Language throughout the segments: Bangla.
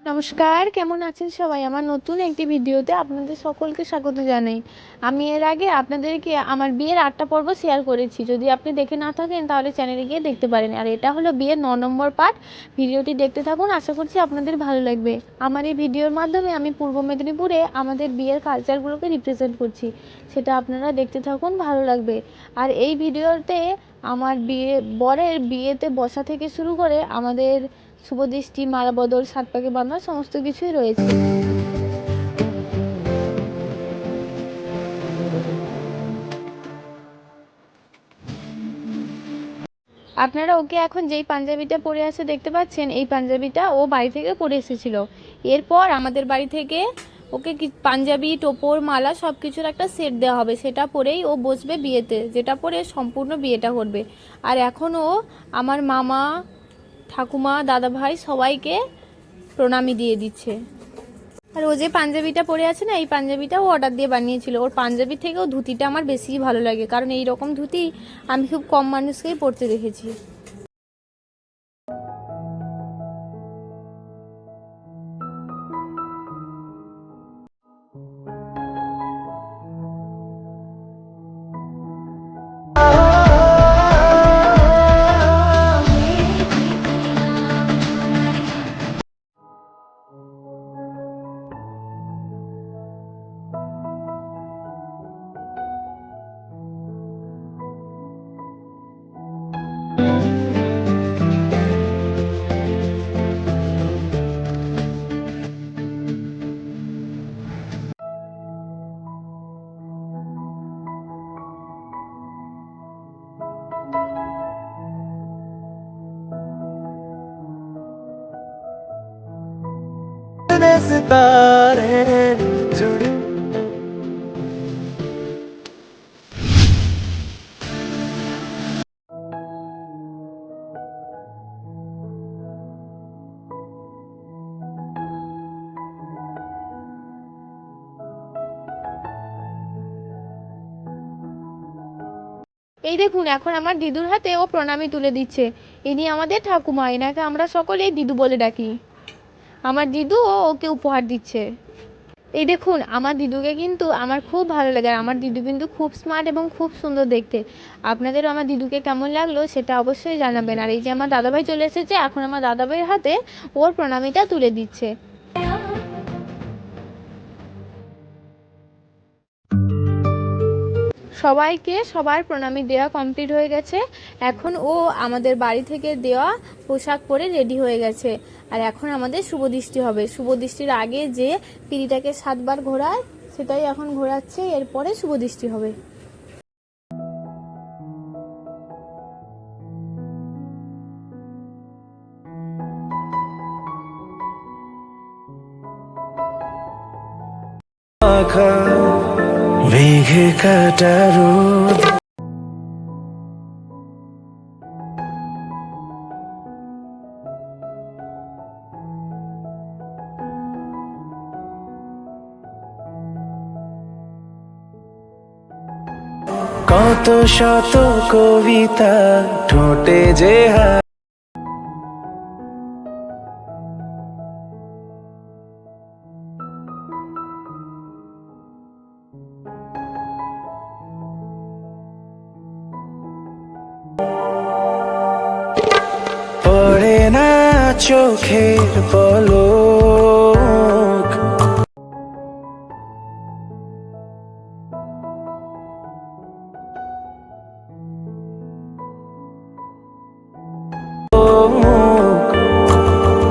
নমস্কার, কেমন আছেন সবাই? আমার নতুন একটি ভিডিওতে আপনাদের সকলকে স্বাগত জানাই। আমি এর আগে আপনাদেরকে আমার বিয়ের ৮টা পর্ব শেয়ার করেছি। যদি আপনি দেখে না থাকেন তাহলে চ্যানেলে গিয়ে দেখতে পারেন। আর এটা হলো বিয়ের ৯ নম্বর পার্ট। ভিডিওটি দেখতে থাকুন, আশা করছি আপনাদের ভালো লাগবে। আমার এই ভিডিওর মাধ্যমে আমি পূর্ব মেদিনীপুরে আমাদের বিয়ের কালচারগুলোকে রিপ্রেজেন্ট করছি, সেটা আপনারা দেখতে থাকুন, ভালো লাগবে। আর এই ভিডিওতে আমার বরের বিয়েতে বসা থেকে শুরু করে আমাদের শুভদৃষ্টি, মালা বদল, সাত পাকে বাঁধা সমস্ত কিছুই রয়েছে। আপনারা ওকে এখন যেই পাঞ্জাবিটা পরে আছে দেখতে পাচ্ছেন, এই পাঞ্জাবিটা ও বাড়ি থেকে পরে এসেছিল। এরপর আমাদের বাড়ি থেকে ওকে পাঞ্জাবি, টোপর, মালা সব কিছুর একটা সেট দেওয়া হবে, সেটা পরেই ও বসবে বিয়েতে, যেটা পরে সম্পূর্ণ বিয়েটা করবে। আর এখন ও আমার মামা, ঠাকুমা, দাদা ভাই সবাইকে প্রণামী দিয়ে দিচ্ছে। আর ও যে পাঞ্জাবিটা পরে আছে না, এই পাঞ্জাবিটা ও অর্ডার দিয়ে বানিয়েছিল। ওর পাঞ্জাবি থেকেও ধুতিটা আমার বেশি ভালো লাগে, কারণ এই রকম ধুতি আমি খুব কম মানুষকেই পরতে দেখেছি। এই দেখুন, এখন আমার দিদুর হাতে ও প্রণামী তুলে দিচ্ছে। ইনি আমাদের ঠাকুমা, এনাকে আমরা সকলেই দিদু বলে ডাকি। আমার দিদু ও ওকে উপহার দিচ্ছে। এই দেখুন, আমার দিদুকে কিন্তু আমার খুব ভালো লাগে। আর আমার দিদু কিন্তু খুব স্মার্ট এবং খুব সুন্দর দেখতে। আপনাদেরও আমার দিদুকে কেমন লাগলো সেটা অবশ্যই জানাবেন। আর এই যে আমার দাদাভাই চলে এসেছে, এখন আমার দাদাভাইয়ের হাতে ওর প্রণামীটা তুলে দিচ্ছে। সবাইকে সবার প্রণামী দেওয়া কমপ্লিট হয়ে গেছে। এখন ও আমাদের বাড়ি থেকে দেওয়া পোশাক পরে রেডি হয়ে গেছে। আর এখন আমাদের শুভদৃষ্টি হবে। শুভদৃষ্টির আগে যে পিঁড়িটাকে 7বার ঘোরায়, সেটাই এখন ঘোরাচ্ছে, এরপরে শুভদৃষ্টি হবে। মেঘে কাটা রোদ কত শত কবিতা ঠোঁটে যে পড়ে না চোখের পলক,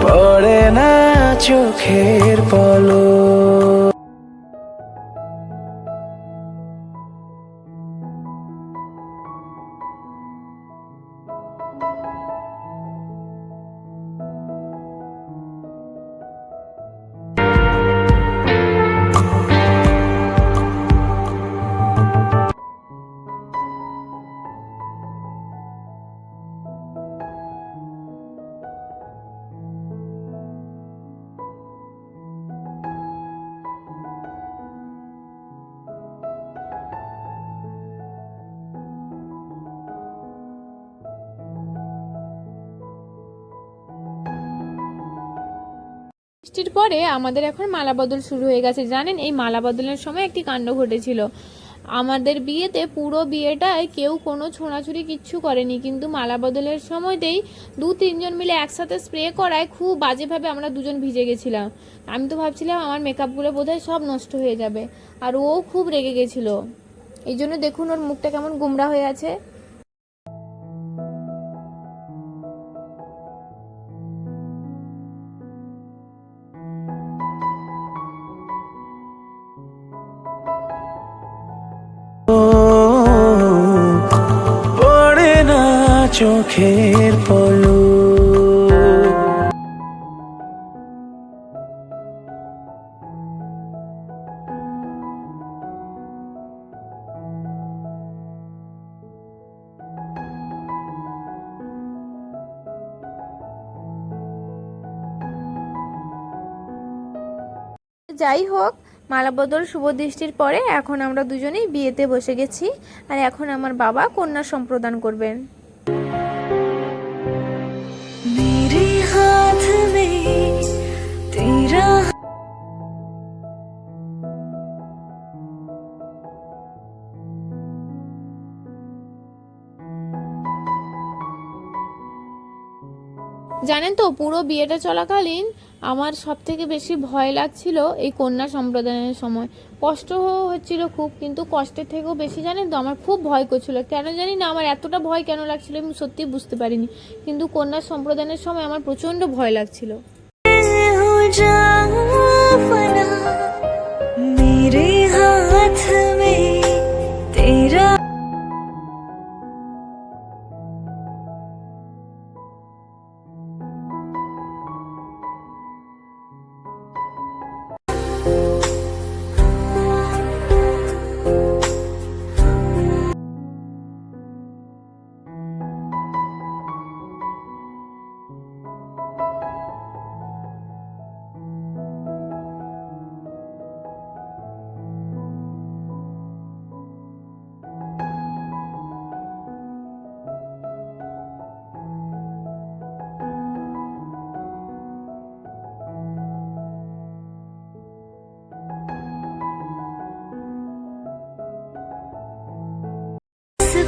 পড়ে না চোখের পলক। বৃষ্টির পরে আমাদের এখন মালা বদল শুরু হয়ে গেছে। জানেন, এই মালা বদলের সময় একটি কাণ্ড ঘটেছিল। আমাদের বিয়েতে পুরো বিয়েটায় কেউ কোনো ছোঁড়াছুড়ি কিচ্ছু করেনি, কিন্তু মালা বদলের সময়তেই 2-3 জন মিলে একসাথে স্প্রে করায় খুব বাজেভাবে আমরা দুজন ভিজে গেছিলাম। আমি তো ভাবছিলাম আমার মেকআপগুলো বোধহয় সব নষ্ট হয়ে যাবে, আর ও খুব রেগে গেছিলো। এই জন্য দেখুন ওর মুখটা কেমন গোমড়া হয়ে আছে। পড়ে না চোখের পলক। যাই হোক, মালাবদল শুভ দৃষ্টির পরে এখন আমরা দুজনেই বিয়েতে বসে গেছি, আর এখন আমার বাবা কন্যা সম্প্রদান করবেন। मेरे हाथ में तेरा জানেন তো, পুরো বিয়েটা চলাকালীন আমার সব থেকে বেশি ভয় লাগছিল এই কন্যা সম্প্রদানের সময়। কষ্ট হচ্ছিল খুব, কিন্তু কষ্টের থেকেও বেশি জানেন তো আমার খুব ভয় করছিল। কেন জানি না আমার এতটা ভয় কেন লাগছিল আমি সত্যি বুঝতে পারিনি, কিন্তু কন্যা সম্প্রদানের সময় আমার প্রচণ্ড ভয় লাগছিল। हो जाऊं फना मेरे हाथ में तेरा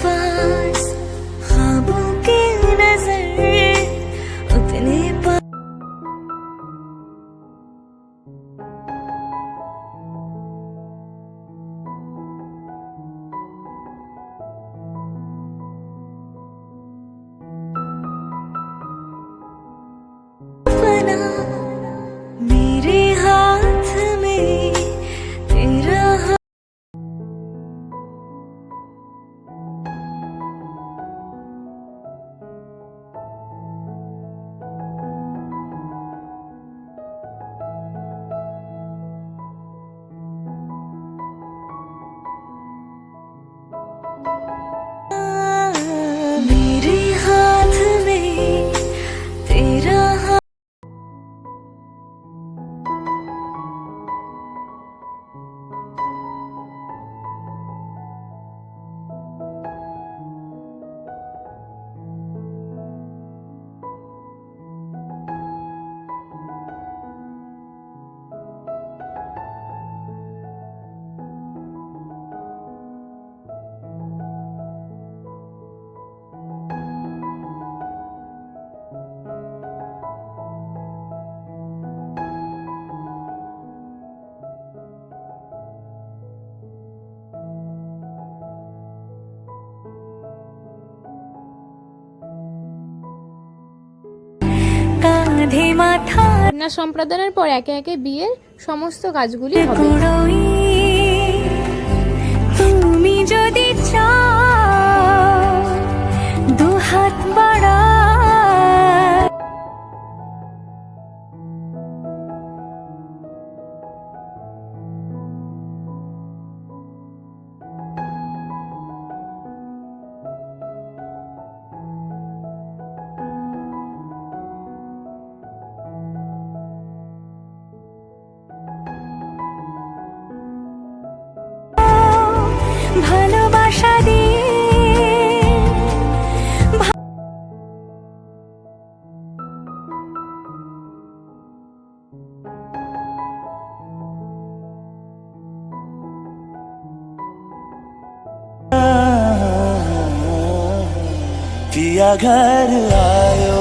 पास ख्वाबों की नजर उतने फना मेरे हाथ में तेरा मेरे हाथ में तेरा কাঁধে মাথা কন্যা সম্প্রদানের পর একে একে বিয়ের সমস্ত কাজগুলি হবে। কুড়োই তুমি যদি চাও দু হাত বাড়া ভালোবাসা দিয়ে चिड़ियाघर आयो।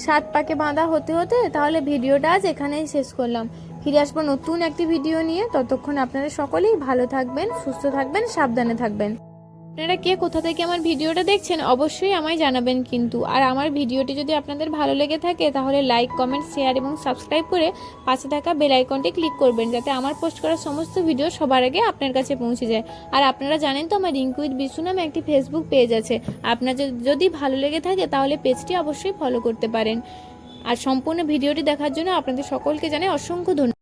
সাত পাকে বাঁধা হতে হতে তাহলে ভিডিওটা আজ এখানেই শেষ করলাম। ফিরে আসবো নতুন একটি ভিডিও নিয়ে। ততক্ষণ আপনারা সকলেই ভালো থাকবেন, সুস্থ থাকবেন, সাবধানে থাকবেন। আপনারা কে কোথা থেকে আমার ভিডিওটা দেখছেন অবশ্যই আমায় জানাবেন কিন্তু। আর আমার ভিডিওটি যদি আপনাদের ভালো লেগে থাকে তাহলে লাইক, কমেন্ট, শেয়ার এবং সাবস্ক্রাইব করে পাশে থাকা বেল আইকনটি ক্লিক করবেন, যাতে আমার পোস্ট করা সমস্ত ভিডিও সবার আগে আপনার কাছে পৌঁছে যায়। আর আপনারা জানেন তো আমার রিঙ্কু উইথ বিশু নামে একটি ফেসবুক পেজ আছে। আপনার যদি ভালো লেগে থাকে তাহলে পেজটি অবশ্যই ফলো করতে পারেন। আর সম্পূর্ণ ভিডিওটি দেখার জন্য আপনাদের সকলকে জানাই অসংখ্য ধন্যবাদ।